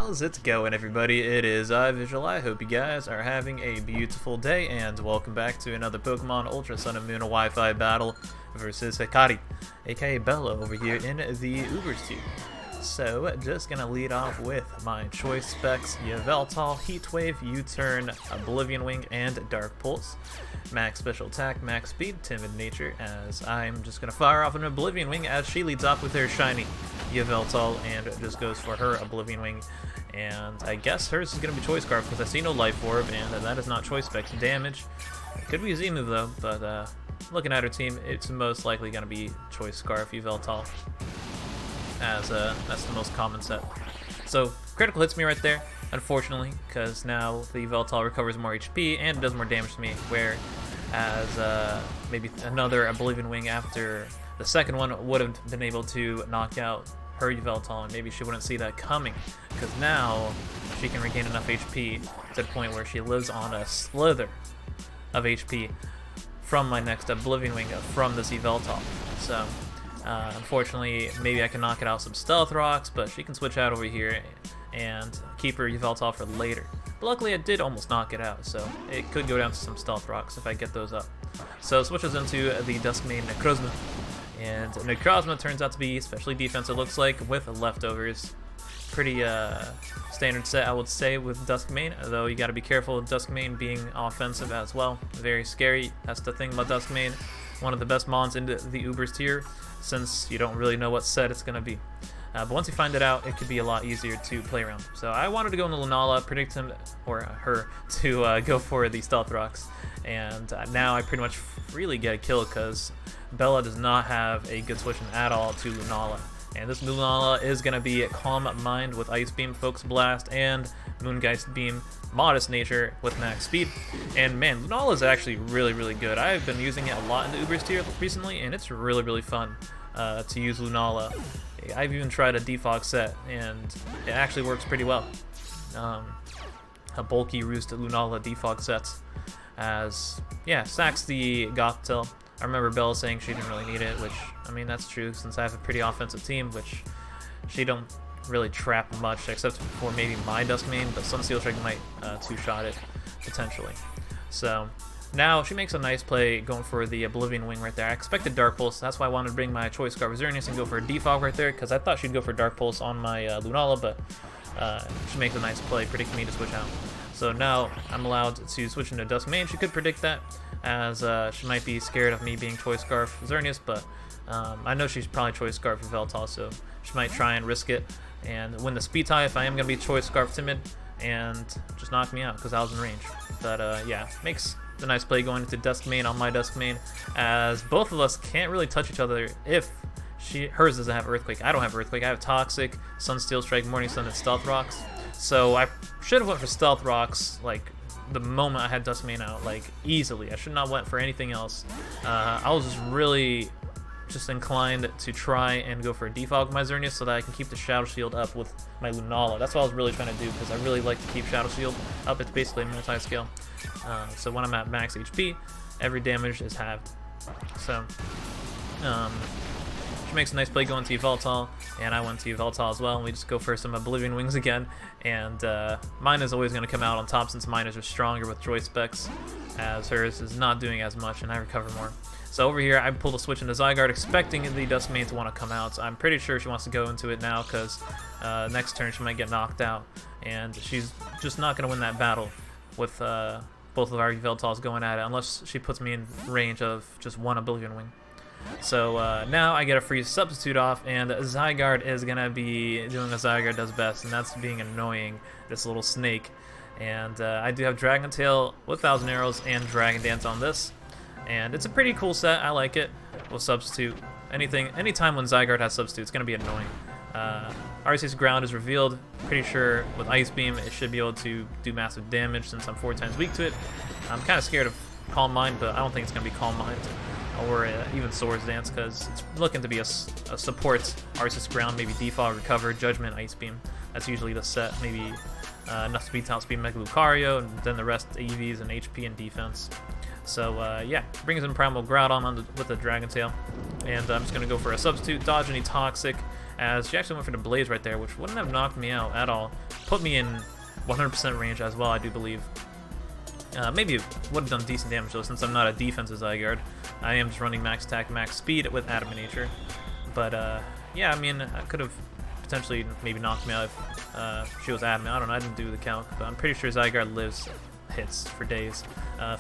How's it going, everybody? It is Yveltal. I hope you guys are having a beautiful day, and welcome back to another Pokemon Ultra Sun and Moon Wi-Fi battle versus Hikari, aka Bella, over here in the UBERS tier. So, just gonna lead off with my choice specs: Yveltal, Heat Wave, U-Turn, Oblivion Wing, and Dark Pulse. Max special attack, max speed, Timid Nature, as I'm just gonna fire off an Oblivion Wing as she leads off with her shiny Yveltal and just goes for her Oblivion Wing. And I guess hers is gonna be Choice Scarf because I see no Life Orb, and that is not choice specs damage. It could be a Z move though, but looking at her team, it's most likely gonna be Choice Scarf Yveltal, as that's the most common set. So critical hits me right there, unfortunately, because now the Yveltal recovers more HP and does more damage to me, whereas maybe another Oblivion Wing after the second one would have been able to knock out her Yveltal, and maybe she wouldn't see that coming, because now she can regain enough HP to the point where she lives on a slither of HP from my next Oblivion Wing from this Yveltal. So unfortunately, maybe I can knock it out some Stealth Rocks, but she can switch out over here and keep her Yveltal for later. But luckily I did almost knock it out, so it could go down to some Stealth Rocks if I get those up. So switches into the Dusk-Mane Necrozma, and Necrozma turns out to be especially defensive, looks like, with Leftovers. Pretty standard set, I would say, with Dusk-Mane, though you gotta be careful with Dusk-Mane being offensive as well. Very scary. That's the thing about Dusk-Mane. One of the best mons into the UBERS tier, since you don't really know what set it's gonna be. But once you find it out, it could be a lot easier to play around. So I wanted to go into Lunala, predict him, or her, to go for the Stealth Rocks. And now I pretty much freely get a kill because Bella does not have a good switch at all to Lunala. And this Lunala is going to be Calm Mind with Ice Beam, Focus Blast, and Moongeist Beam, Modest Nature with max speed. And man, Lunala is actually really good. I've been using it a lot in the UBERS tier recently, and it's really fun to use Lunala. I've even tried a Defog set, and it actually works pretty well. A bulky roost Lunala Defog sets, as, yeah, sacks the Yveltal. I remember Bella saying she didn't really need it, which, I mean, that's true since I have a pretty offensive team, which she don't really trap much, except for maybe my Dusk-Mane, but Sunsteel Strike might two-shot it, potentially. So now she makes a nice play going for the Oblivion Wing right there. I expected Dark Pulse, that's why I wanted to bring my Choice Scarf Xerneas and go for a Defog right there, because I thought she'd go for Dark Pulse on my Lunala, but she makes a nice play, predicting me to switch out. So now I'm allowed to switch into Dusk-Mane. She could predict that, as she might be scared of me being Choice Scarf Xerneas, but I know she's probably Choice Scarf Yveltal, so she might try and risk it and win the speed tie if I am going to be Choice Scarf Timid, and just knock me out because I was in range. But yeah, makes a nice play going into Dusk-Mane on my Dusk-Mane, as both of us can't really touch each other if hers doesn't have Earthquake. I don't have Earthquake. I have Toxic, Sunsteel Strike, Morning Sun, and Stealth Rocks. So I should have went for Stealth Rocks like the moment I had Dusk-Mane out, like easily. I should not went for anything else. I was just really inclined to try and go for a Defog with my Xerneas so that I can keep the Shadow Shield up with my Lunala. That's what I was really trying to do, because I really like to keep Shadow Shield up. It's basically a multi-scale. So when I'm at max HP, every damage is halved. So she makes a nice play going to Yveltal, and I went to Yveltal as well, and we just go for some Oblivion Wings again, and mine is always going to come out on top since mine is stronger with choice specs, as hers is not doing as much and I recover more. So over here I pulled a switch into Zygarde, expecting the Dusk-Mane to want to come out. So I'm pretty sure she wants to go into it now, because next turn she might get knocked out, and she's just not going to win that battle with both of our Yveltals going at it, unless she puts me in range of just one Oblivion Wing. So now I get a free substitute off, and Zygarde is going to be doing what Zygarde does best, and that's being annoying, this little snake. And I do have Dragon Tail with 1,000 Arrows and Dragon Dance on this, and it's a pretty cool set. I like it. We'll substitute. Anytime when Zygarde has substitute, it's going to be annoying. RC's Ground is revealed. Pretty sure with Ice Beam it should be able to do massive damage since I'm 4 times weak to it. I'm kind of scared of Calm Mind, but I don't think it's going to be Calm Mind or even Swords Dance, because it's looking to be a support Arceus Ground, maybe Defog, Recover, Judgment, Ice Beam. That's usually the set. Maybe enough speed to outspeed Mega Lucario, and then the rest EVs and HP and defense. So yeah, brings in Primal Groudon with the Dragon Tail, and I'm just going to go for a substitute, dodge any Toxic, as she actually went for the Blaze right there, which wouldn't have knocked me out at all. Put me in 100% range as well, I do believe. Maybe it would have done decent damage though, since I'm not a defensive Zygarde. I am just running max attack, max speed with Adamant Nature. But yeah, I mean, I could have potentially maybe knocked me out if she was Adamant. I don't know, I didn't do the calc, but I'm pretty sure Zygarde lives hits for days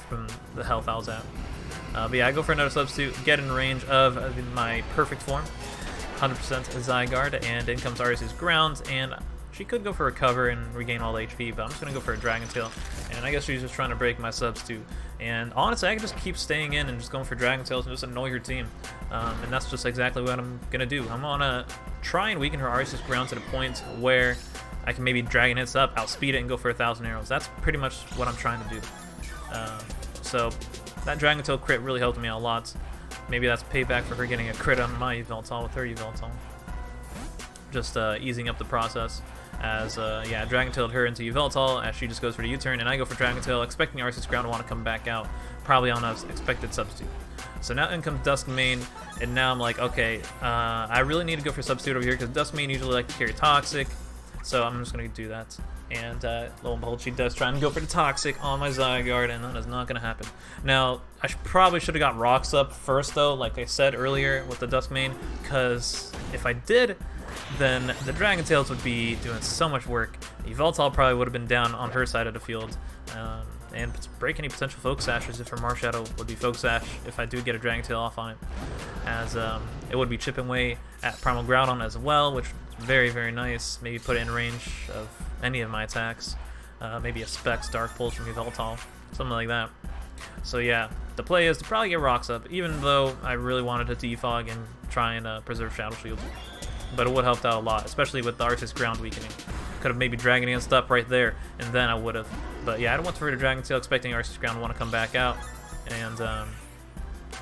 from the health I was at. But yeah, I go for another substitute, get in range of my perfect form, 100% Zygarde, and in comes Arceus Ground, and she could go for Recover and regain all the HP, but I'm just going to go for a Dragon Tail, and I guess she's just trying to break my substitute. And honestly, I can just keep staying in and just going for Dragon Tails and just annoy her team, and that's just exactly what I'm going to do. I'm going to try and weaken her Arceus Ground to the point where I can maybe Dragon Hits up, outspeed it, and go for 1,000 arrows. That's pretty much what I'm trying to do. So that Dragon Tail crit really helped me out a lot. Maybe that's payback for her getting a crit on my Yveltal with her Yveltal. Just easing up the process. As, yeah, Dragon Tailed her into Yveltal as she just goes for the U-turn, and I go for Dragon Tail, expecting Arceus Ground to want to come back out, probably on an expected substitute. So now in comes Dusk-Mane, and now I'm like, okay, I really need to go for substitute over here, because Dusk-Mane usually like to carry Toxic, so I'm just going to do that. And lo and behold, she does try and go for the Toxic on my Zygarde, and that is not going to happen. Now, I probably should have got Rocks up first, though, like I said earlier with the Dusk-Mane, because if I did, then the Dragon Tails would be doing so much work. Yveltal probably would have been down on her side of the field, and break any potential Focus Sashes if her Marshadow would be Focus Sash if I do get a Dragon Tail off on it. As it would be chipping away at Primal Groudon as well, which is very, very nice. Maybe put it in range of any of my attacks. Maybe a Specs Dark Pulse from Yveltal, something like that. So yeah, the play is to probably get Rocks up, even though I really wanted to Defog and try and preserve Shadow Shield. But it would have helped out a lot, especially with the Arceus Ground weakening. Could have maybe Dragon Danced up right there, and then I would have. But yeah, I don't want to for the Dragon Tail, expecting Arceus Ground to want to come back out, and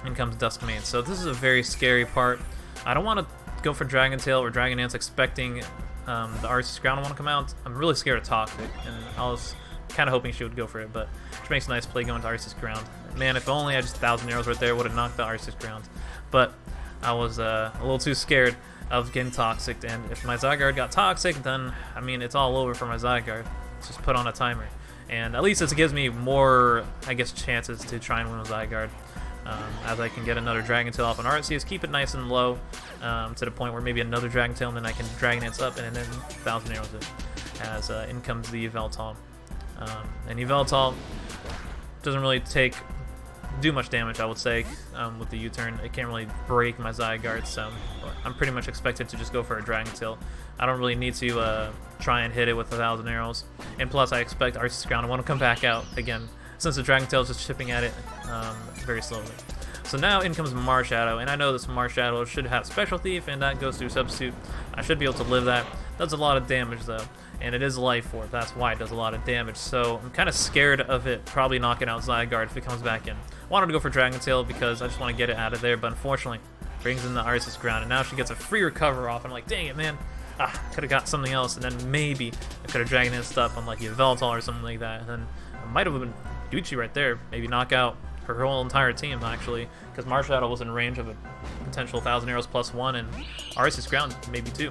in comes Dusk-Mane. So this is a very scary part. I don't want to go for Dragon Tail or Dragon Dance expecting the Arceus Ground to want to come out. I'm really scared of Toxic, and I was kind of hoping she would go for it, but which makes a nice play going to Arceus Ground. Man, if only I just 1,000 arrows right there would have knocked the Arceus Ground. But I was a little too scared of getting Toxic, and if my Zygarde got Toxic, then, I mean, it's all over for my Zygarde. Just put on a timer. And at least this gives me more, I guess, chances to try and win with Zygarde, as I can get another Dragon Tail off on Arceus, keep it nice and low, to the point where maybe another Dragon Tail, and then I can Dragon Dance up, and then 1,000 arrows it, as in comes the Yveltal. And Yveltal doesn't really do much damage, I would say, with the U-turn. It can't really break my Zygarde, so I'm pretty much expected to just go for a Dragon Tail. I don't really need to try and hit it with 1,000 arrows. And plus, I expect Arceus Ground to want to come back out again, since the Dragon Tail is just chipping at it very slowly. So now in comes Marshadow, and I know this Marshadow should have Special Thief, and that goes through Substitute. I should be able to live that. Does a lot of damage, though. And it is a Life Orb, that's why it does a lot of damage. So I'm kind of scared of it probably knocking out Zygarde if it comes back in. Wanted to go for Dragon Tail because I just want to get it out of there, but unfortunately brings in the Arceus Ground, and now she gets a free recover off. I'm like, dang it, man. Could have got something else, and then maybe I could have Dragon Danced up on like Yveltal or something like that, and then it might have been Duchy right there. Maybe knock out her whole entire team, actually, because Marshadow was in range of a potential 1,000 arrows +1, and Arceus Ground maybe 2.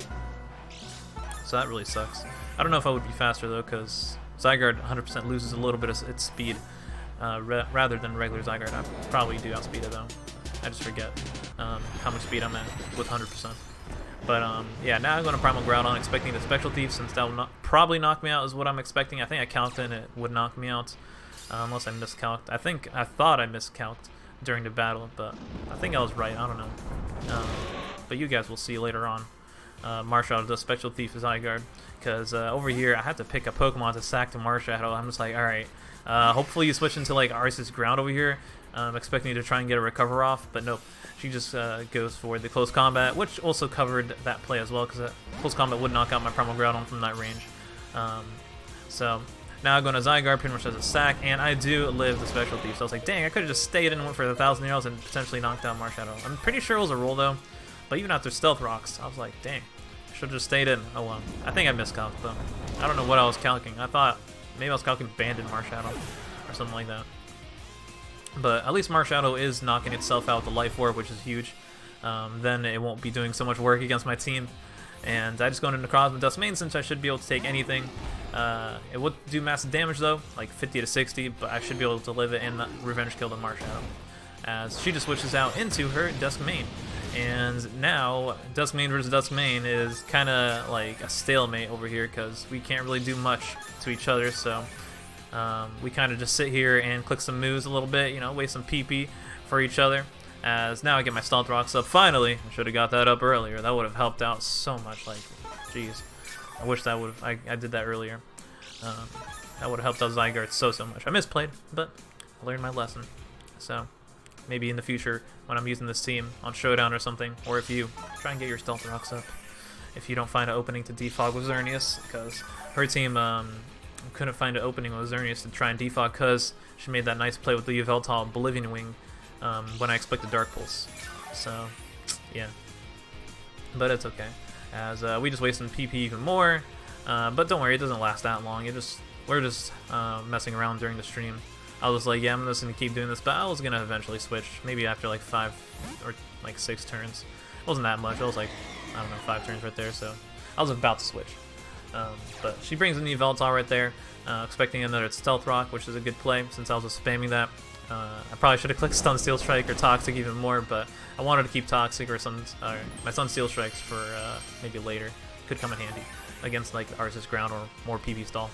So that really sucks. I don't know if I would be faster, though, because Zygarde 100% loses a little bit of its speed rather than regular Zygarde. I probably do outspeed it, though. I just forget how much speed I'm at with 100%. But, yeah, now I'm going to Primal Groudon, expecting the Special Thief, since that will probably knock me out is what I'm expecting. I think I calced in it would knock me out, unless I miscalced. I thought I miscalced during the battle, but I think I was right. I don't know. But you guys will see later on. Marshadow does Special Thief as Zygarde, because over here I had to pick a Pokemon to sack to Marshadow. I'm just like, alright, hopefully you switch into like Arceus Ground over here. I'm expecting you to try and get a recover off, but nope. She just goes for the Close Combat, which also covered that play as well, because Close Combat would knock out my Primal Groudon from that range. So now I'm going to Zygarde pretty much as a sack, and I do live the Special Thief. So I was like, dang, I could have just stayed and went for the 1,000 arrows and potentially knocked out Marshadow. I'm pretty sure it was a roll though. But even after Stealth Rocks, I was like, dang, I should have just stayed in. Oh well. I think I miscalced, though. I don't know what I was calcing. I thought maybe I was calcing Banded Marshadow or something like that. But at least Marshadow is knocking itself out with the Life Orb, which is huge. Then it won't be doing so much work against my team. And I just go into Necrozma-Dusk-Mane since I should be able to take anything. It would do massive damage though, like 50 to 60, but I should be able to live it and revenge kill the Marshadow. As she just switches out into her Dusk-Mane. And now, Dusk-Mane versus Dusk-Mane is kind of like a stalemate over here because we can't really do much to each other, so we kind of just sit here and click some moves a little bit, you know, waste some PP for each other. As now I get my Stealth Rocks up, finally. I should have got that up earlier. That would have helped out so much, like, jeez. I wish that would have, I did that earlier. That would have helped out Zygarde so much. I misplayed, but I learned my lesson. So, maybe in the future, when I'm using this team on Showdown or something, or if you try and get your Stealth Rocks up, if you don't find an opening to defog with Xerneas, because her team couldn't find an opening with Xerneas to try and defog because she made that nice play with the Yveltal Oblivion Wing when I expected Dark Pulse. So, yeah. But it's okay, as we just wasted PP even more. But don't worry, it doesn't last that long. We're just messing around during the stream. I was like, yeah, I'm just gonna keep doing this, but I was gonna eventually switch, maybe after like 5 or like 6 turns. It wasn't that much. It was like, I don't know, 5 turns right there. So I was about to switch. But she brings in the Yveltal right there, expecting another Stealth Rock, which is a good play since I was just spamming that. I probably should have clicked Sunsteel Strike or Toxic even more, but I wanted to keep Toxic or my Sunsteel Strikes for maybe later. Could come in handy against like Arceus Ground or more PV stall.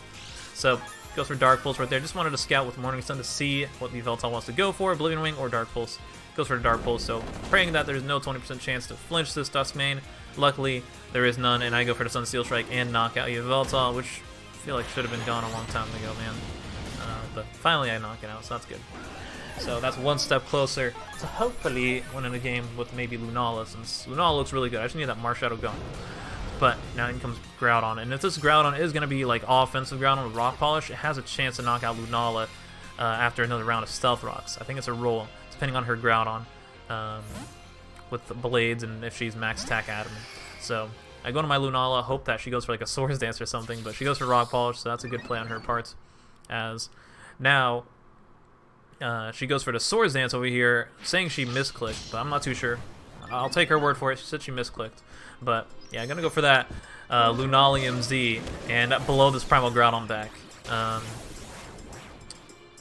So goes for Dark Pulse right there. Just wanted to scout with Morning Sun to see what the Yveltal wants to go for, Oblivion Wing or Dark Pulse. Goes for Dark Pulse, so praying that there's no 20% chance to flinch this Dusk-Mane. Luckily, there is none, and I go for the Sunsteel Strike and knock out Yveltal, which I feel like should have been gone a long time ago, man. But finally I knock it out, so that's good. So that's one step closer to hopefully winning a game with maybe Lunala, since Lunala looks really good. I just need that Marshadow going. But now in comes Groudon, and if this Groudon is going to be like offensive Groudon with Rock Polish, it has a chance to knock out Lunala after another round of Stealth Rocks. I think it's a roll, depending on her Groudon, with the Blades and if she's max attack Adamant. So I go to my Lunala, hope that she goes for like a Swords Dance or something, but she goes for Rock Polish, so that's a good play on her part. As now she goes for the Swords Dance over here, saying she misclicked, but I'm not too sure. I'll take her word for it. She said she misclicked. But yeah, I'm gonna go for that Lunalium Z and below this Primal Groudon deck. I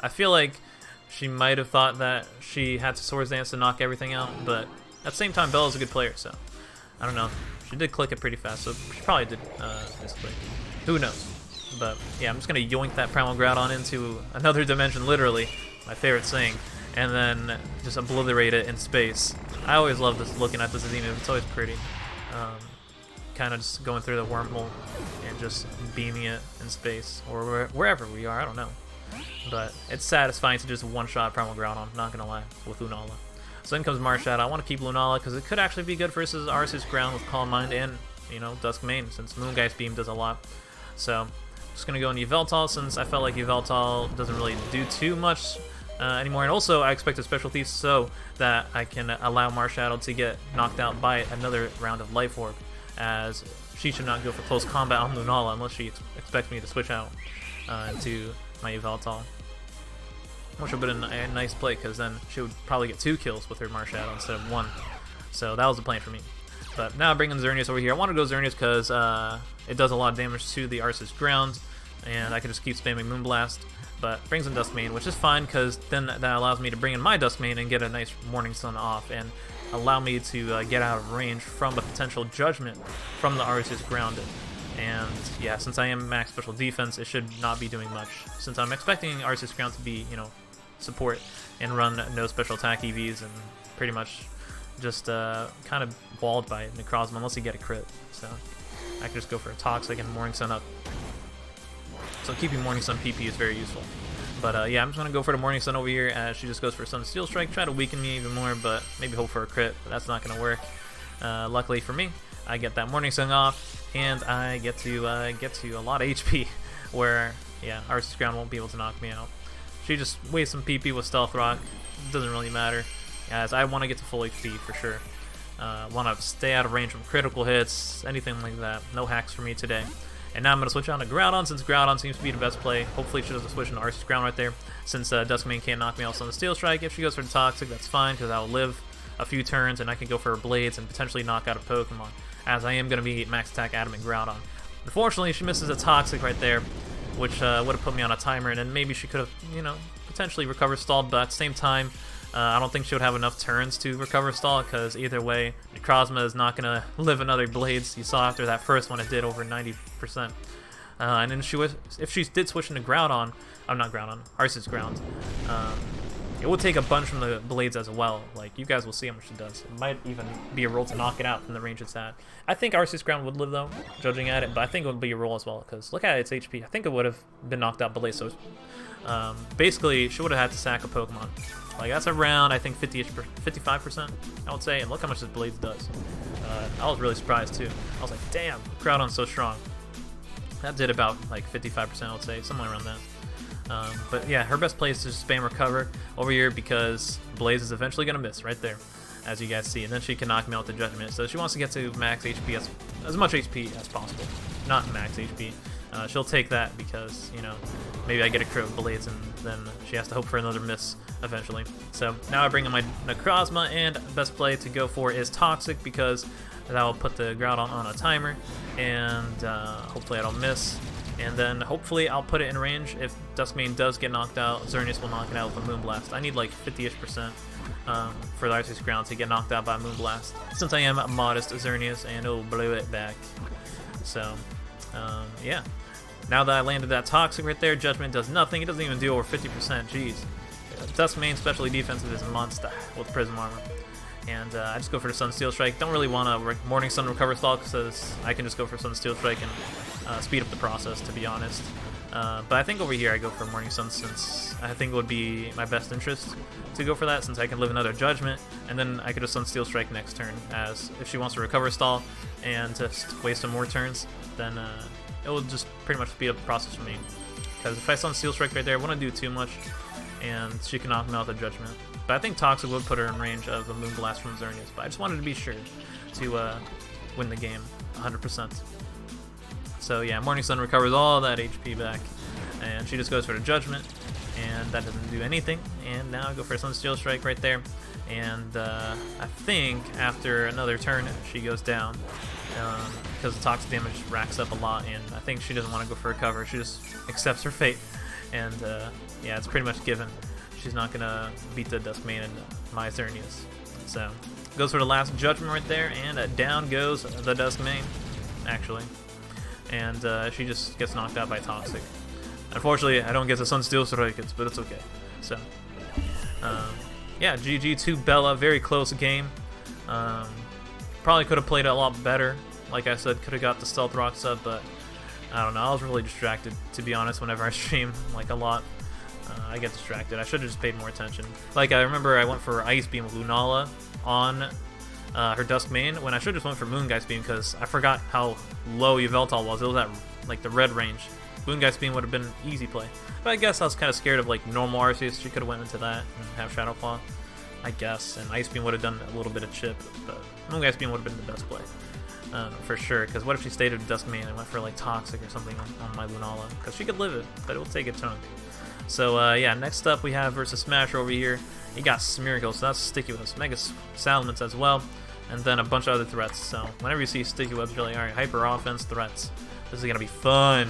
feel like she might have thought that she had to Swords Dance to knock everything out, but at the same time, Bella's a good player, so I don't know. She did click it pretty fast, so she probably did misclick. Who knows? But yeah, I'm just gonna yoink that Primal Groudon into another dimension, literally, my favorite saying, and then just obliterate it in space. I always love this, looking at this Zenith. It's always pretty. Kind of just going through the wormhole and just beaming it in space, or wherever we are, I don't know. But it's satisfying to just one-shot Primal Groudon, not gonna lie, with Lunala. So then comes Marshadow. I want to keep Lunala because it could actually be good versus Arceus Ground with Calm Mind and, you know, Dusk-Mane, since Moongeist Beam does a lot. So just gonna go in Yveltal since I felt like Yveltal doesn't really do too much anymore, and also I expect a Special Thief so that I can allow Marshadow to get knocked out by another round of Life Orb, as she should not go for close combat on Lunala unless she expects me to switch out into my Yveltal, which would have been a nice play because then she would probably get 2 kills with her Marshadow instead of 1. So that was the plan for me. But now bringing Xerneas over here. I want to go Xerneas because it does a lot of damage to the Arceus Ground, and I can just keep spamming Moonblast. But brings in Dusk-Mane, which is fine because then that allows me to bring in my Dusk-Mane and get a nice Morning Sun off and allow me to get out of range from a potential Judgment from the Arceus Ground. And yeah, since I am max special defense, it should not be doing much. Since I'm expecting Arceus Ground to be, you know, support and run no special attack EVs and pretty much just kind of walled by Necrozma unless you get a crit. So I can just go for a Toxic and Morning Sun up. So keeping Morning Sun PP is very useful. But yeah, I'm just going to go for the Morning Sun over here as she just goes for Sunsteel Strike, try to weaken me even more, but maybe hope for a crit, but that's not going to work. Luckily for me, I get that Morning Sun off, and I get to a lot of HP, where, yeah, Arceus Ground won't be able to knock me out. She just wastes some PP with Stealth Rock, doesn't really matter, as I want to get to full HP for sure. Want to stay out of range from critical hits, anything like that. No hacks for me today. And now I'm going to switch on to Groudon, since Groudon seems to be the best play. Hopefully she doesn't switch into Arceus Ground right there, since Dusk-Mane can't knock me out on the Steel Strike. If she goes for the Toxic, that's fine, because I'll live. a few turns, and I can go for Blades and potentially knock out a Pokemon, as I am going to be max attack Adamant Groudon. Unfortunately, she misses a Toxic right there, which would have put me on a timer, and then maybe she could have, you know, potentially recover stalled, but at the same time, I don't think she would have enough turns to recover stall, because either way, Necrozma is not going to live another Blades. You saw after that first one, it did over 90%. And then if she did switch into Groudon, I'm not Groudon, Arceus Ground, it will take a bunch from the Blades as well. Like, you guys will see how much it does. It might even be a roll to knock it out from the range it's at. I think Arceus Ground would live, though, judging at it, but I think it would be a roll as well, because look at its HP. I think it would have been knocked out Blades, so basically, she would have had to sack a Pokemon. Like, that's around, I think, 55%, I would say, and look how much this Blades does. I was really surprised, too. I was like, damn, Groudon's so strong. That did about, like, 55%, I would say, somewhere around that. But yeah, her best play is to just spam Recover over here, because Blaze is eventually going to miss right there, as you guys see, and then she can knock me out with the Judgment. So she wants to get to max HP, as much HP as possible, not max HP. She'll take that because, you know, maybe I get a crit with Blades, and then she has to hope for another miss eventually. So now I bring in my Necrozma, and best play to go for is Toxic, because that will put the Groudon on a timer, and hopefully I don't miss. And then hopefully I'll put it in range. If Dusk-Mane does get knocked out, Xerneas will knock it out with a Moonblast. I need like 50-ish% for the Arceus Ground to get knocked out by Moonblast, since I am a modest Xerneas, and it'll blow it back. So, yeah. Now that I landed that Toxic right there, Judgment does nothing. It doesn't even do over 50%. Jeez. Dusk-Mane, especially defensive, is a monster with Prism Armor. And I just go for the Sunsteel Strike. Don't really want a Morning Sun Recover Stall, because I can just go for Sunsteel Strike and speed up the process, to be honest. But I think over here I go for Morning Sun, since I think it would be my best interest to go for that, since I can live another Judgment, and then I could just Sunsteel Strike next turn, as if she wants to Recover Stall and just waste some more turns, then it will just pretty much speed up the process for me. Because if I Sunsteel Strike right there, I wouldn't do too much, and she can knock me out with a Judgment. But I think Toxic would put her in range of a Moonblast from Xerneas, but I just wanted to be sure to win the game 100%. So yeah, Morning Sun recovers all that HP back, and she just goes for the Judgment, and that doesn't do anything. And now I go for a Sunsteel Strike right there, and I think after another turn she goes down, because the Toxic damage racks up a lot, and I think she doesn't want to go for a cover. She just accepts her fate, and yeah, it's pretty much given. She's not going to beat the Dusk-Mane and my Xerneas. So, goes for the last Judgment right there, and down goes the Dusk-Mane, actually. And she just gets knocked out by Toxic. Unfortunately, I don't get the Sunsteel Strike, but it's okay. So, yeah, GG to Bella. Very close game. Probably could have played it a lot better. Like I said, could have got the Stealth Rocks up, but I don't know. I was really distracted, to be honest, whenever I stream, like a lot. I get distracted. I should have just paid more attention. Like, I remember I went for Ice Beam with Lunala on her Dusk-Mane, when I should have just went for Moongeist Beam, because I forgot how low Yveltal was. It was at, like, the red range. Moongeist Beam would have been easy play. But I guess I was kind of scared of, like, normal Arceus. She could have went into that and have Shadow Claw, I guess. And Ice Beam would have done a little bit of chip, but Moongeist Beam would have been the best play. For sure, because what if she stayed with Dusk-Mane and went for, like, Toxic or something on my Lunala? Because she could live it, but it will take a chunk. So, yeah, next up we have versus Smash over here. He got Smeargle, so that's Sticky Webs. Mega Salamence as well, and then a bunch of other threats. So, whenever you see Sticky Webs, you're like, alright, Hyper Offense, threats. This is going to be fun.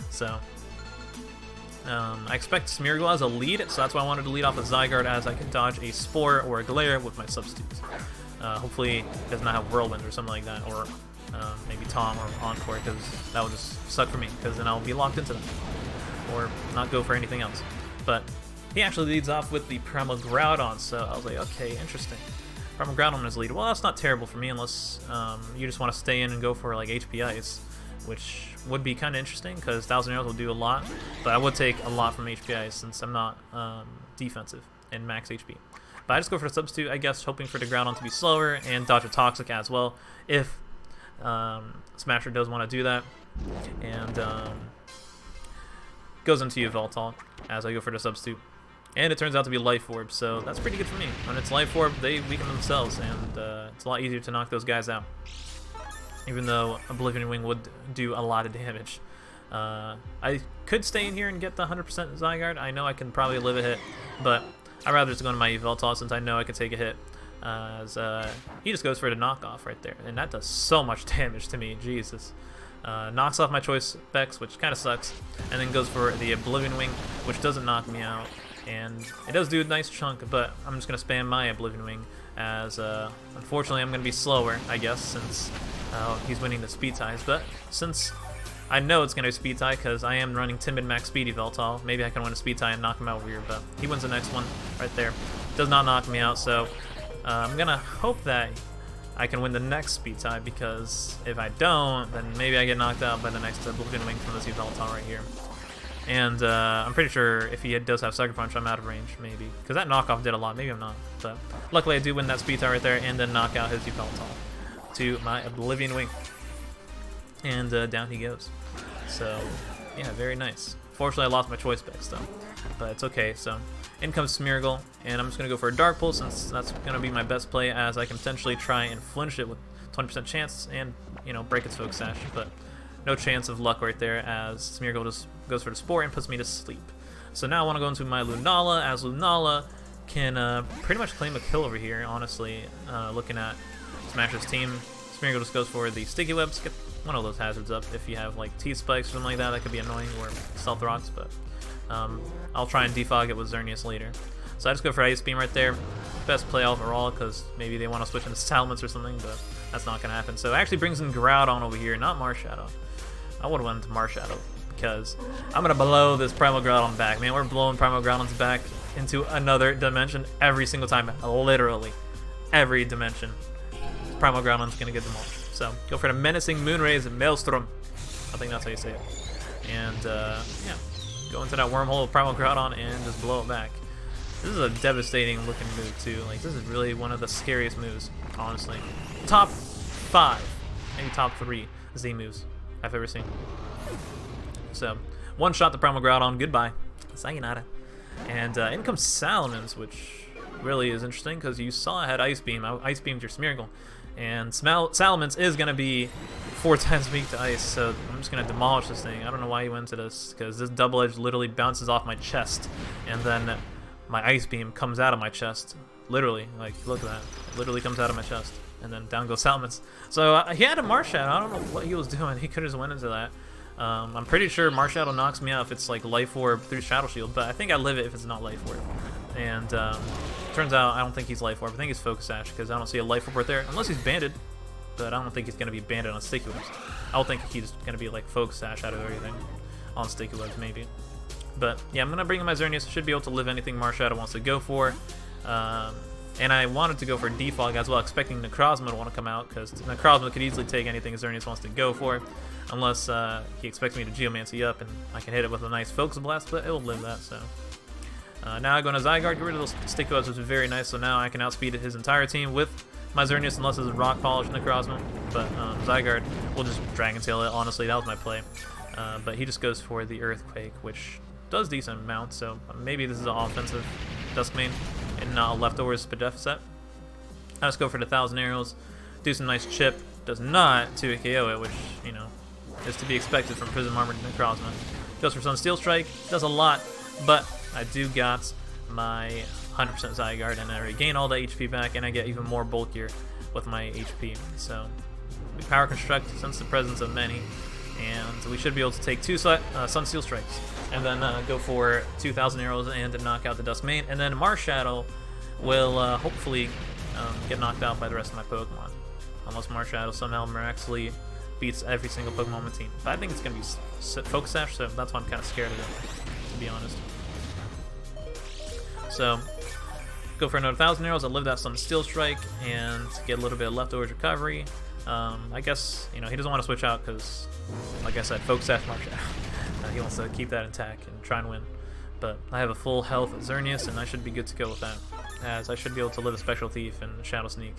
So, I expect Smeargle as a lead, so that's why I wanted to lead off with Zygarde, as I can dodge a Spore or a Glare with my substitutes. Hopefully, it does not have Whirlwind or something like that, or maybe Tom or Encore, because that would just suck for me, because then I'll be locked into them. Or not go for anything else. But he actually leads off with the Primal Groudon, so I was like, okay, interesting. Primal Groudon is lead. Well, that's not terrible for me, unless you just want to stay in and go for like HP Ice, which would be kind of interesting, because 1000 Arrows will do a lot, but I would take a lot from HP Ice, since I'm not defensive and max HP. But I just go for the substitute, I guess, hoping for the Groudon to be slower and dodge a Toxic as well, if Smasher does want to do that. And goes into Yveltal as I go for the substitute. And it turns out to be Life Orb, so that's pretty good for me. When it's Life Orb, they weaken themselves, and it's a lot easier to knock those guys out. Even though Oblivion Wing would do a lot of damage. I could stay in here and get the 100% Zygarde. I know I can probably live a hit, but I'd rather just go into my Yveltal, since I know I can take a hit. as he just goes for the knockoff right there, and that does so much damage to me, Jesus. Knocks off my choice specs, which kind of sucks, and then goes for the Oblivion Wing, which doesn't knock me out, and it does do a nice chunk, but I'm just going to spam my Oblivion Wing, as unfortunately I'm going to be slower, I guess, since he's winning the speed ties, but since I know it's going to be speed tie because I am running Timid Max Speed Yveltal, maybe I can win a speed tie and knock him out weird, but he wins the next one right there. Does not knock me out, so I'm going to hope that I can win the next speed tie, because if I don't, then maybe I get knocked out by the next Oblivion Wing from this Yveltal right here. And I'm pretty sure if he does have Sucker Punch, I'm out of range, maybe. Because that knockoff did a lot, maybe I'm not. But luckily I do win that speed tie right there, and then knock out his Yveltal to my Oblivion Wing. And down he goes. So, yeah, very nice. Fortunately, I lost my choice specs, though. But it's okay, so in comes Smeargle, and I'm just going to go for a Dark Pulse, since that's going to be my best play, as I can potentially try and flinch it with 20% chance and, you know, break its Focus Sash, but no chance of luck right there, as Smeargle just goes for the Spore and puts me to sleep. So now I want to go into my Lunala, as Lunala can pretty much claim a kill over here, honestly, looking at Smash's team. Smeargle just goes for the Sticky Webs, get one of those hazards up if you have like T-Spikes or something like that. That could be annoying, or Stealth Rocks, but I'll try and defog it with Xerneas later. So I just go for Ice Beam right there. Best play overall, because maybe they want to switch into Salamence or something, but that's not going to happen. So it actually brings in Groudon over here, not Marshadow. I would have went to Marshadow, because I'm going to blow this Primal Groudon back. Man, we're blowing Primal Groudon's back into another dimension every single time. Literally every dimension. Primal Groudon's going to get demolished. So go for the Menacing Moonrays and Maelstrom. I think that's how you say it. And yeah, go into that wormhole of Primal Groudon and just blow it back. This is a devastating looking move too. Like, this is really one of the scariest moves, honestly. Top 5, maybe top 3 Z moves I've ever seen. So one shot the Primal Groudon, goodbye, sayonara. And in comes Salamence, which really is interesting because you saw I had Ice Beam. I Ice Beamed your Smeargle. And Salamence is going to be 4 times weak to ice, so I'm just going to demolish this thing. I don't know why he went to this, because this Double Edge literally bounces off my chest, and then my Ice Beam comes out of my chest. Literally, like, look at that. It literally comes out of my chest, and then down goes Salamence. So he had a Marshadow. I don't know what he was doing. He could have just went into that. I'm pretty sure Marshadow knocks me out if it's like Life Orb through Shadow Shield, but I think I live it if it's not Life Orb. And turns out I don't think he's Life Orb. I think he's Focus Sash, because I don't see a Life Orb right there, unless he's banded. But I don't think he's going to be banded on Sticky Webs. I don't think he's going to be like Focus Sash out of everything on Sticky Webs, maybe. But yeah, I'm going to bring in my Xerneas. Should be able to live anything Marshadow wants to go for. And I wanted to go for Defog as well, expecting Necrozma to want to come out, because Necrozma could easily take anything Xerneas wants to go for, unless he expects me to Geomancy up and I can hit it with a nice Focus Blast, but it will live that, so. Now I go into Zygarde, get rid of those Sticky Webs, which is very nice, so now I can outspeed his entire team with my Xerneas, unless it's a Rock Polish Necrozma, but Zygarde will just Dragon Tail it, honestly, that was my play. But he just goes for the Earthquake, which does decent amount, so maybe this is an offensive Dusk-Mane and not a Leftovers Pedef set. I just go for the 1,000 Arrows, do some nice chip, does not 2-hit KO it, which, you know, is to be expected from Prism Armored Necrozma. Goes for Sunsteel Strike, does a lot, but I do got my 100% Zygarde, and I regain all the HP back, and I get even more bulkier with my HP. So we Power Construct, sense the presence of many, and we should be able to take 2 Sunsteel Strikes, and then go for 2,000 Arrows and knock out the Dusk-Mane, and then Marshadow will hopefully get knocked out by the rest of my Pokemon, unless Marshadow somehow miraculously beats every single Pokemon on my team. But I think it's going to be Focus Sash, so that's why I'm kind of scared of it, to be honest. So, go for another 1,000 Arrows, I live that Sunsteel Strike, and get a little bit of Leftovers recovery. I guess, you know, he doesn't want to switch out because, like I said, Focus Sash Marshadow. He wants to keep that intact and try and win. But I have a full health Xerneas, and I should be good to go with that, as I should be able to live a Spectral Thief and Shadow Sneak.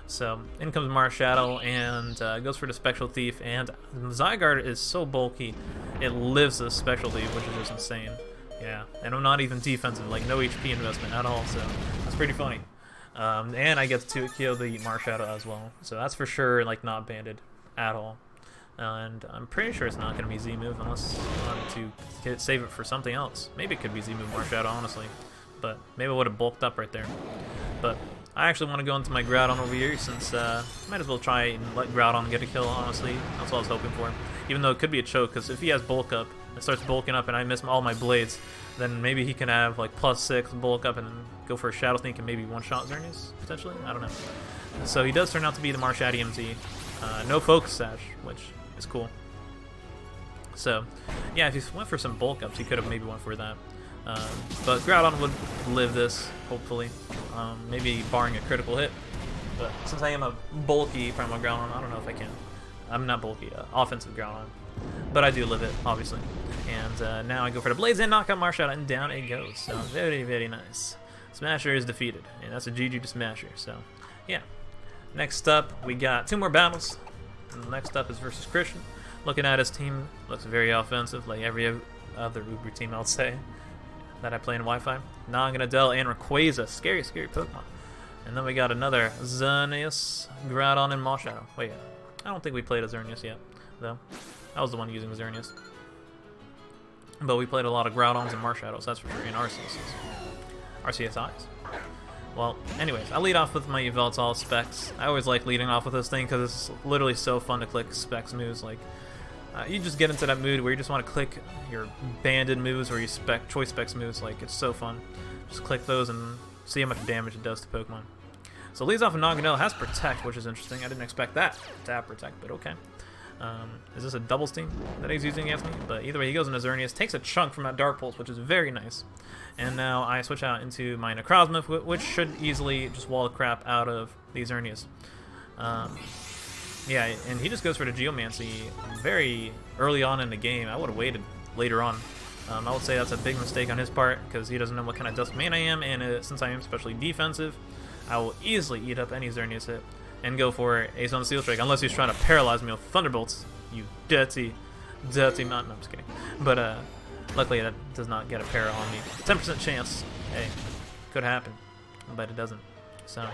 So, in comes Marshadow, and goes for the Spectral Thief, and Zygarde is so bulky, it lives the Spectral Thief, which is just insane. Yeah, and I'm not even defensive, like no HP investment at all, so that's pretty funny. And I get to kill the Marshadow as well, so that's for sure like not banded at all. And I'm pretty sure it's not going to be Z-Move unless I wanted to save it for something else. Maybe it could be Z-Move Marshadow, honestly, but maybe I would have bulked up right there. But I actually want to go into my Groudon over here since might as well try and let Groudon get a kill, honestly. That's what I was hoping for. Even though it could be a choke, because if he has bulk up and starts bulking up and I miss all my blades, then maybe he can have like +6 bulk up and then go for a Shadow Sneak and maybe one-shot Xerneas, potentially? I don't know. So he does turn out to be the Marshadium Z. No Focus Sash, which is cool. So, yeah, if he went for some bulk ups, he could have maybe went for that. But Groudon would live this, hopefully. Maybe barring a critical hit. But since I am a bulky Primal Groudon, I don't know if I can. I'm not bulky, offensive Groudon. But I do live it, obviously. And now I go for the Blades and knock out Marshadow, and down it goes. So, very, very nice. Smasher is defeated, and that's a GG to Smasher. So, yeah. Next up, we got 2 more battles. And the next up is versus Christian. Looking at his team, looks very offensive, like every other Uber team, I'll say, that I play in Wi-Fi. Naganadel and Rayquaza, scary, scary Pokemon. And then we got another Xerneas, Groudon, and Marshadow. Wait, I don't think we played a Xerneas yet, though. I was the one using Xerneas. But we played a lot of Groudons and Marshadows, that's for sure, and RCSIs. Well, anyways, I lead off with my Yveltal specs. I always like leading off with this thing because it's literally so fun to click specs moves. Like, you just get into that mood where you just want to click your banded moves or your choice specs moves. Like, it's so fun. Just click those and see how much damage it does to Pokemon. So leads off with Naganadel, has Protect, which is interesting. I didn't expect that to have Protect, but okay. Is this a double steam that he's using against me? But either way, he goes into Xerneas, takes a chunk from that Dark Pulse, which is very nice. And now I switch out into my Necrozma, which should easily just wall the crap out of these Xerneas. Yeah, and he just goes for the Geomancy very early on in the game. I would have waited later on. I would say that's a big mistake on his part because he doesn't know what kind of Dusk-Mane I am, and since I am especially defensive, I will easily eat up any Xerneas hit and go for a Sunsteel Strike, unless he's trying to paralyze me with Thunderbolts. You dirty man. No, I'm just kidding. But luckily that does not get a para on me. 10% chance. Hey, could happen, but it doesn't. So,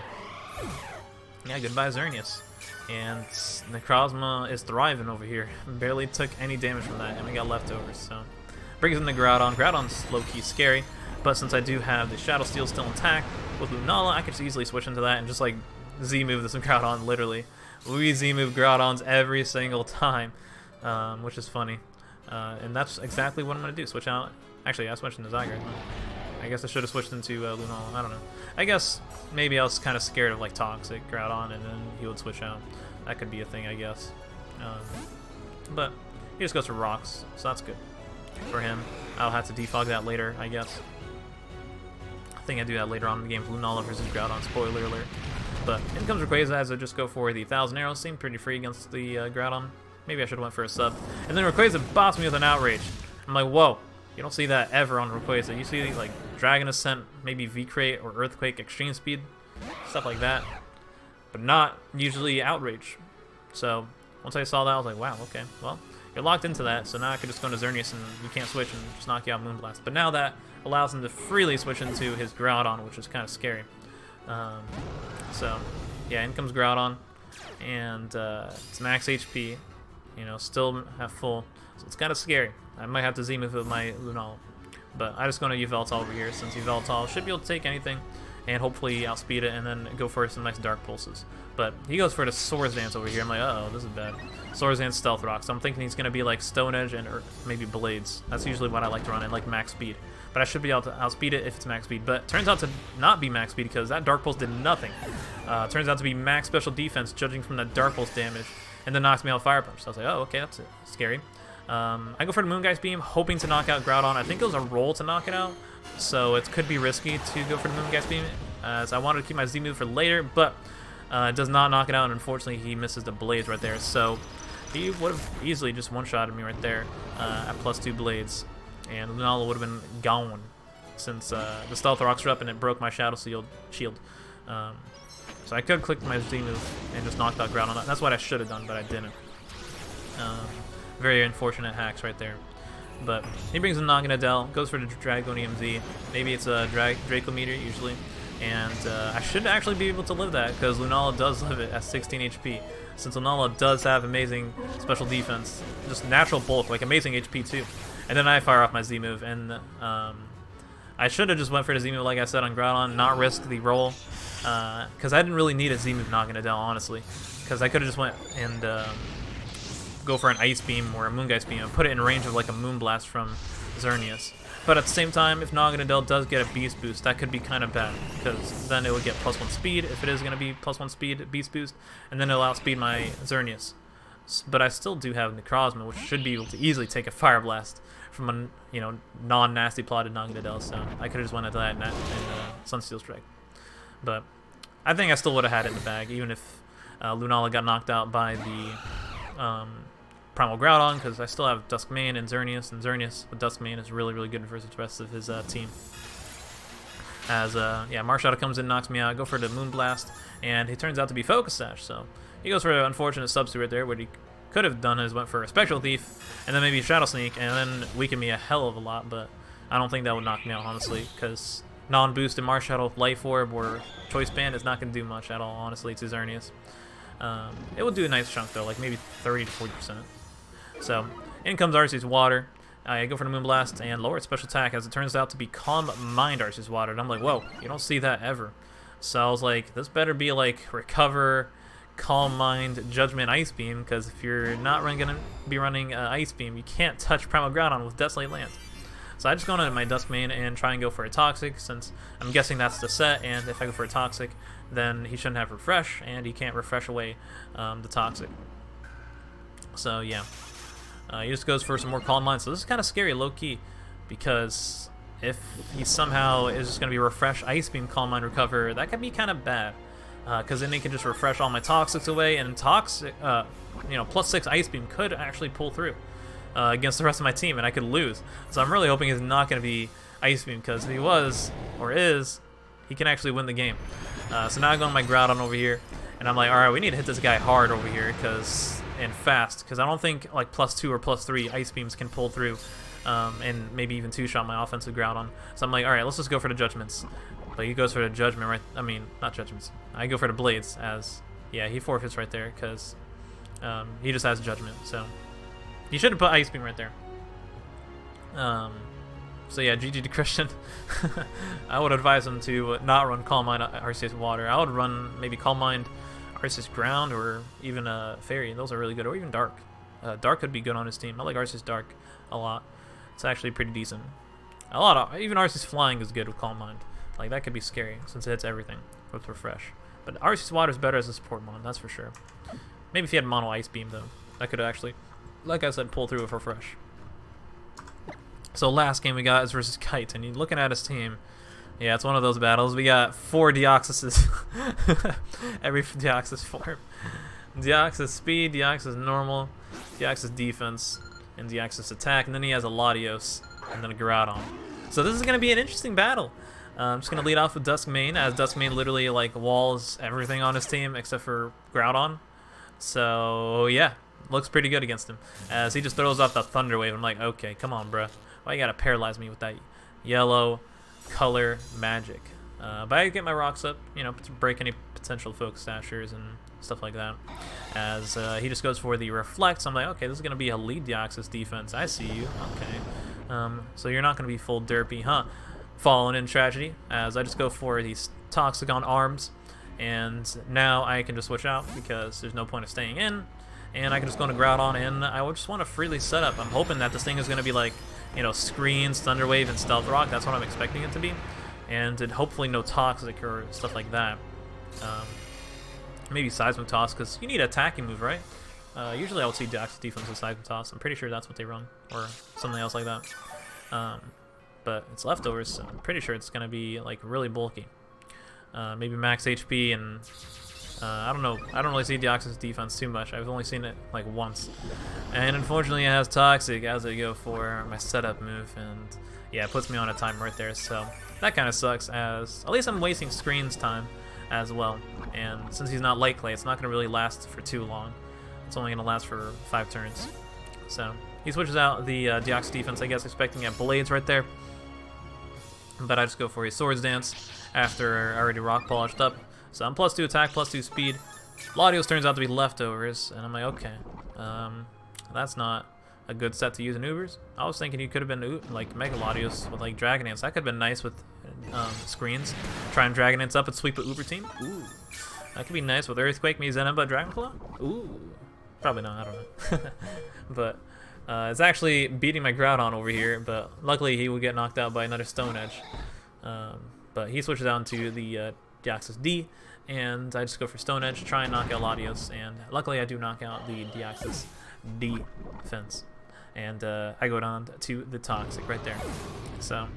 yeah, goodbye Xerneas. And Necrozma is thriving over here. Barely took any damage from that, and we got leftovers. So, brings in the Groudon. Groudon's low-key scary, but since I do have the Shadow Steel still intact with Lunala, I could just easily switch into that and just like Z-move this Groudon, literally. We Z-move Groudons every single time, which is funny. And that's exactly what I'm going to do. Switch out. Actually, I switched into Zygarde. I guess I should have switched into Lunala. I don't know. I guess maybe I was kind of scared of like Toxic Groudon, and then he would switch out. That could be a thing, I guess. But he just goes for Rocks, so that's good for him. I'll have to defog that later, I guess. I think I do that later on in the game. Lunala versus Groudon. Spoiler alert. But in comes Rayquaza, as I just go for the 1,000 Arrows. Seemed pretty free against the Groudon. Maybe I should have went for a sub. And then Rayquaza bops me with an Outrage. I'm like, whoa. You don't see that ever on Rayquaza. You see like Dragon Ascent, maybe V-Crate or Earthquake Extreme Speed, stuff like that. But not usually Outrage. So once I saw that, I was like, wow, okay. Well, you're locked into that, so now I could just go into Xerneas and you can't switch and just knock you out Moonblast. But now that allows him to freely switch into his Groudon, which is kind of scary. So, yeah, in comes Groudon, and it's max HP, you know, still have full, so it's kind of scary. I might have to Z-move with my Lunala, but I just go to Yveltal over here, since Yveltal should be able to take anything, and hopefully outspeed it, and then go for some nice Dark Pulses. But he goes for the Swords Dance over here. I'm like, uh-oh, this is bad. Swords Dance Stealth Rock, so I'm thinking he's going to be like Stone Edge and maybe Blades. That's usually what I like to run in, like max speed. But I should be able to outspeed it if it's max speed. But turns out to not be max speed because that Dark Pulse did nothing. Turns out to be max special defense, judging from the Dark Pulse damage, and then knocks me out Fire Punch. So I was like, oh, okay, that's scary. I go for the Moongeist Beam, hoping to knock out Groudon. I think it was a roll to knock it out, so it could be risky to go for the Moongeist Beam, as I wanted to keep my Z move for later, but it does not knock it out, and unfortunately he misses the Blades right there. So he would have easily just one-shotted me right there at +2 Blades. And Lunala would have been gone since the Stealth Rocks were up and it broke my Shadow Shield. So I could click my Z move and just knocked out Groudon. That's what I should have done, but I didn't. Very unfortunate hacks right there. But he brings in Naganadel, goes for the Dragonium Z. Maybe it's a Draco Meteor usually. And I should actually be able to live that because Lunala does live it at 16 HP. Since Lunala does have amazing special defense, just natural bulk, like amazing HP too. And then I fire off my Z move, and I should have just went for the Z-move, like I said, on Groudon, not risk the roll, because I didn't really need a Z-move not gonna down, honestly, because I could have just went and go for an Ice Beam or a Moongeist Beam and put it in range of like a Moonblast from Xerneas. But at the same time, if Naganadel does get a Beast Boost, that could be kind of bad, because then it would get +1 speed, if it is going to be +1 speed Beast Boost, and then it'll outspeed my Xerneas. But I still do have Necrozma, which should be able to easily take a Fire Blast from a non-nasty plotted Naganadel, so I could have just went into that in Sunsteel Strike. But I think I still would have had it in the bag, even if Lunala got knocked out by the Primal Groudon, because I still have Dusk-Mane and Xerneas with Dusk-Mane is really, really good versus the rest of his team. As, yeah, Marshadow comes in, knocks me out, I go for the Moonblast, and he turns out to be Focus Sash, so he goes for an unfortunate substitute there. What he could have done is went for a Spectral Thief, and then maybe Shadow Sneak, and then weaken me a hell of a lot, but I don't think that would knock me out, honestly, because non-boosted Marshadow, Life Orb, or Choice Band is not going to do much at all, honestly, to Xerneas. It will do a nice chunk, though, like maybe 30 to 40%. So, in comes Arceus Water. I go for the Moonblast and lower its special attack, as it turns out to be Calm Mind Arceus Water. And I'm like, whoa, you don't see that ever. So I was like, this better be like Recover, Calm Mind, Judgment, Ice Beam, because if you're not going to be running Ice Beam, you can't touch Primal Groudon with Desolate Land. So I just go into my Dusk-Mane and try and go for a Toxic, since I'm guessing that's the set, and if I go for a Toxic, then he shouldn't have Refresh, and he can't refresh away the Toxic. So yeah. He just goes for some more Calm Mind, so this is kind of scary, low-key, because if he somehow is just going to be Refresh, Ice Beam, Calm Mind, Recover, that could be kind of bad, because then he can just refresh all my Toxics away, and Toxic, +6 Ice Beam could actually pull through against the rest of my team, and I could lose. So I'm really hoping he's not going to be Ice Beam, because if he was, or is, he can actually win the game. So now I go on my Groudon over here, and I'm like, alright, we need to hit this guy hard over here, and fast, because I don't think like +2 or +3 Ice Beams can pull through, and maybe even two-shot my offensive Groudon. So I'm like, alright, let's just go for the Judgments. But he goes for the Judgment, right? I mean, not Judgments. I go for the Blades, as, yeah, he forfeits right there, because he just has Judgment, so he should have put Ice Beam right there. So yeah, GG to Christian. I would advise him to not run Calm Mind Arceus Water. I would run maybe Calm Mind Arceus Ground, or even Fairy. Those are really good, or even Dark. Dark could be good on his team. I like Arceus Dark a lot. It's actually pretty decent. Even Arceus Flying is good with Calm Mind. Like, that could be scary, since it hits everything with Refresh. But Arceus Water is better as a support mon, that's for sure. Maybe if he had Mono Ice Beam, though. That could actually, like I said, pull through with Refresh. So last game we got is versus Kite, and you're looking at his team. Yeah, it's one of those battles. We got 4 Deoxyses. Every Deoxys form. Deoxys Speed, Deoxys Normal, Deoxys Defense, and Deoxys Attack. And then he has a Latios, and then a Groudon. So this is going to be an interesting battle. I'm just going to lead off with Dusk-Mane, as Dusk-Mane literally like walls everything on his team except for Groudon. So yeah, looks pretty good against him, as he just throws off the Thunder Wave. I'm like, okay, come on, bruh. Why you got to paralyze me with that yellow color magic? But I get my rocks up, to break any potential Focus Sashers and stuff like that. As he just goes for the Reflect, so I'm like, okay, this is going to be a lead Deoxys defense. I see you. Okay. So you're not going to be full derpy, huh? Fallen in Tragedy, as I just go for these Toxic on Arms, and now I can just switch out because there's no point of staying in, and I can just go into Groudon, and I would just want to freely set up. I'm hoping that this thing is going to be like, Screens, Thunder Wave, and Stealth Rock. That's what I'm expecting it to be. And hopefully no Toxic or stuff like that. Maybe Seismic Toss, because you need an attacking move, right? Usually I would see Deoxys defense with Seismic Toss. I'm pretty sure that's what they run, or something else like that. But it's Leftovers, so I'm pretty sure it's going to be like really bulky. Maybe max HP, and I don't know. I don't really see Deoxys defense too much. I've only seen it like once. And unfortunately it has Toxic as I go for my setup move, and yeah, it puts me on a time right there, so that kind of sucks, as at least I'm wasting Screens time as well. And since he's not Light Clay, it's not going to really last for too long. It's only going to last for 5 turns. So he switches out the Deoxys defense, I guess, expecting a Blades right there. But I just go for a Swords Dance after I already Rock Polished up. So I'm +2 attack, +2 speed. Latios turns out to be Leftovers, and I'm like, okay, that's not a good set to use in UBERS. I was thinking he could have been like Mega Latios with like Dragon Dance. That could have been nice with screens. Try and Dragon Dance up and sweep a Uber team. Ooh, that could be nice with Earthquake, Mizena, Dragon Claw. Ooh, probably not. I don't know. But it's actually beating my Groudon over here. But luckily he will get knocked out by another Stone Edge. But he switches down to the Deoxys D, and I just go for Stone Edge, try and knock out Latios, and luckily I do knock out the Deoxys D defense. And I go down to the Toxic right there. So,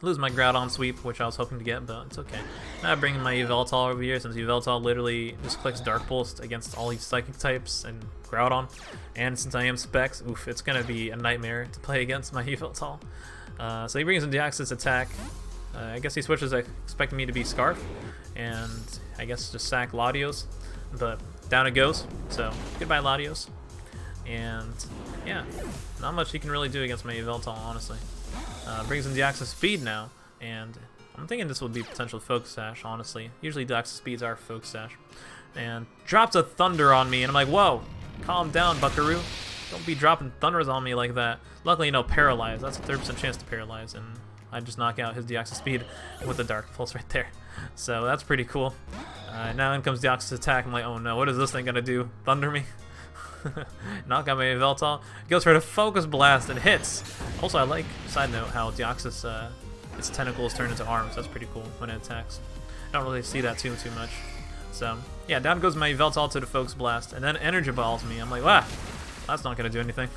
lose my Groudon sweep, which I was hoping to get, but it's okay. Now I bring in my Yveltal over here, since Yveltal literally just clicks Dark Pulse against all these Psychic types and Groudon. And since I am Specs, oof, it's going to be a nightmare to play against my Yveltal. So he brings in Deoxys attack. I guess he switches expecting me to be Scarf, and I guess just sack Latios. But down it goes, so goodbye Latios. And yeah, not much he can really do against my Yveltal, honestly. Brings in Deoxys Speed now, and I'm thinking this would be potential Focus Sash, honestly. Usually Deoxys Speeds are Focus Sash. And drops a Thunder on me, and I'm like, whoa, calm down, Buckaroo. Don't be dropping Thunders on me like that. Luckily, no Paralyze. That's a 30% chance to Paralyze, and I just knock out his Deoxys Speed with the Dark Pulse right there. So that's pretty cool. Now in comes Deoxys attack. I'm like, oh no, what is this thing gonna do? Thunder me? Knock out my Yveltal. Goes for the Focus Blast and hits. Also, I like, side note, how Deoxys, its tentacles turn into arms. That's pretty cool when it attacks. I don't really see that too much. So, yeah, down goes my Yveltal to the Focus Blast, and then Energy Balls me. I'm like, wow, that's not going to do anything.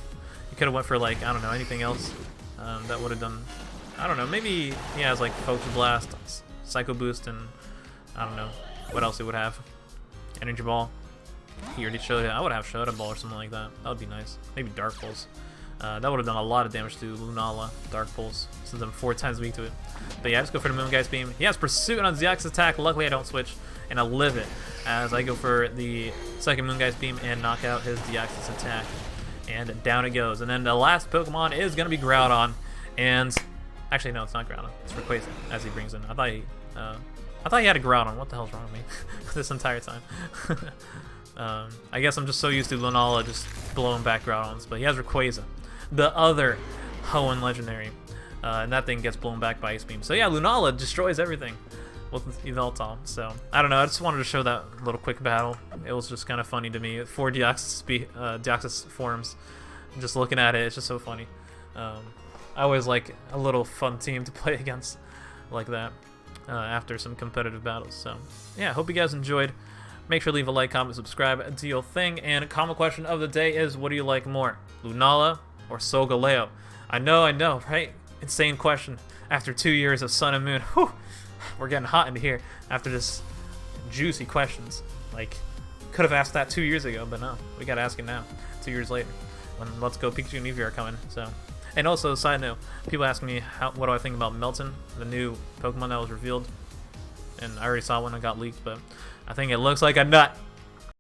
You could have went for, like, I don't know, anything else that would have done, I don't know, maybe he has, like, Focus Blast, Psycho Boost, and I don't know what else he would have. Energy Ball. He already showed it. I would have Shadow Ball or something like that. That would be nice. Maybe Dark Pulse. That would have done a lot of damage to Lunala, Dark Pulse, since I'm 4 times weak to it. But yeah, I just go for the Moongeist Beam. He has Pursuit on Deoxys attack. Luckily, I don't switch, and I live it as I go for the second Moongeist Beam and knock out his Deoxys attack. And down it goes. And then the last Pokemon is going to be Groudon. And actually, no, it's not Groudon. It's Rayquaza, as he brings in. I thought he had a Groudon. What the hell's wrong with me this entire time? I guess I'm just so used to Lunala just blowing back Groudons, but he has Rayquaza, the other Hoenn legendary, and that thing gets blown back by Ice Beam. So yeah, Lunala destroys everything with Yveltal. So I don't know, I just wanted to show that little quick battle. It was just kind of funny to me. 4 Deoxys forms, just looking at it, it's just so funny. I always like a little fun team to play against like that after some competitive battles. So yeah, hope you guys enjoyed. Make sure to leave a like, comment, subscribe, do your thing. And comment question of the day is, what do you like more, Lunala or Solgaleo? I know, right? Insane question. After 2 years of Sun and Moon, whew, we're getting hot in here after this juicy questions. Like, could have asked that 2 years ago, but no, we gotta ask it now, 2 years later, when Let's Go Pikachu and Eevee are coming. So, and also, side note, people asking me what do I think about Melton, the new Pokemon that was revealed, and I already saw one that got leaked, but I think it looks like a nut.